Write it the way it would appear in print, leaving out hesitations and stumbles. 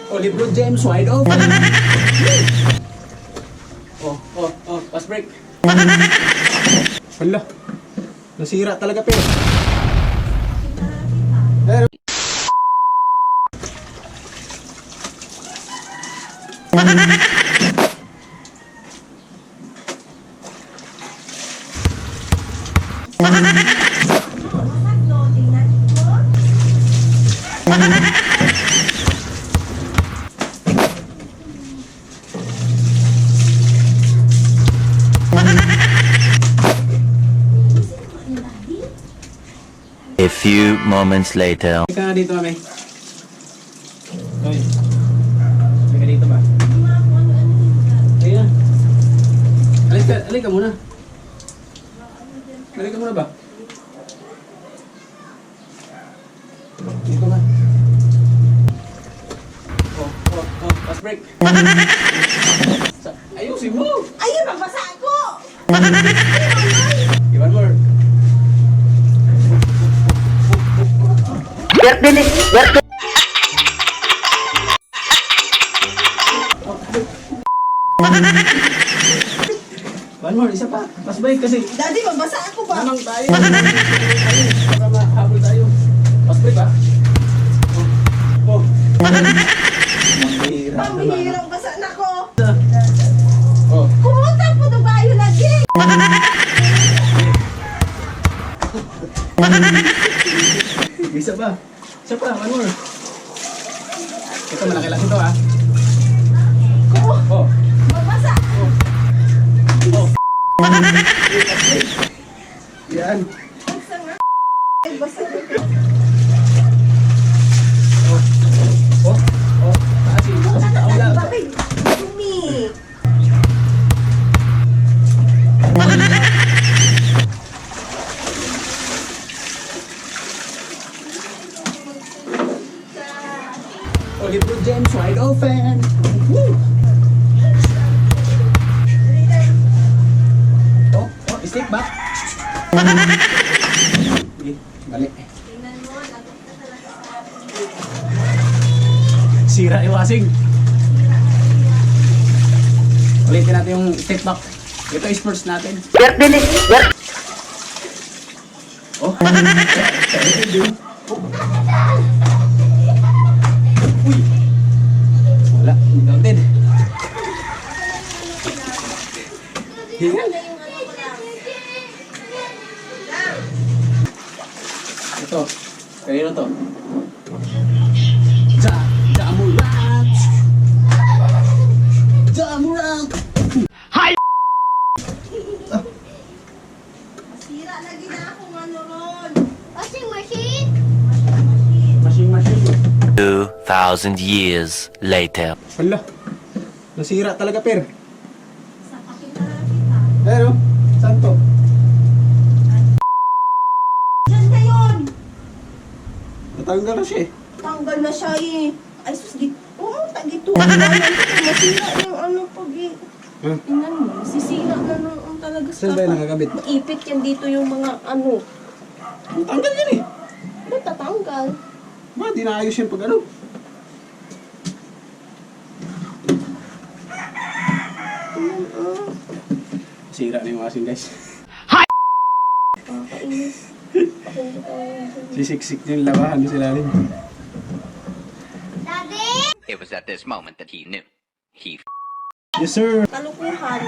Oh, LeBron James, wide open. Fast break. Hala, nasira talaga pero. Pero. A few moments later. Halika nga dito, mami. Hoy. Halika dito ba? Halika. Halika muna. Halika muna ba? Dito ba? Fast break. Ayusin mo! Ayun, magbasa ako! One more. One more, isa pa. Fast break kasi. Daddy, magbasa ako ba? Mamang tayo. Baka mahabol tayo. Fast break ba? Oh. Mahirap naman. Pambihirang basa na ko. Oh. Kumunta po na bayo lagi. Isa pa. Isa pa, one more. Ito, malaki lang ito, ha? Oh. Magbasa. Oh. Yan. Basa nga. Basa ko. Kasi taong lang. Bakit? Dumi. Oh, LeBron James, wide open. Woo! Oh, step back. Okay, balik. Sira yung wasing. Ulitin natin yung step back. Ito is first natin. Oh. Uy. Wala, hindi counted. Ito, kanino to? Jamurat! Jamurat! Sira lagi na ako ano ron. Washing machine? Machine. 2,000 years later. Hala, nasira talaga per. Sa pakita kita. Pero, saan to? Diyan ka yun. Natanggal na siya eh. Tanggal na siya eh. Ay sus, pumunta dito. Masira yung ano pag Huh? inan mo. Sisira na nung talaga Saan ba yung nakakabit? Maipit yan dito yung mga ano. Natanggal yan eh. Ba't tatanggal? Ba, di naayos yan pag ano. Sira na yung asin guys. Nakakainis. Sisiksik yung labahan doon sa ilalim. Daddy? It was at this moment that he knew. He Yes sir. Kalukuhan.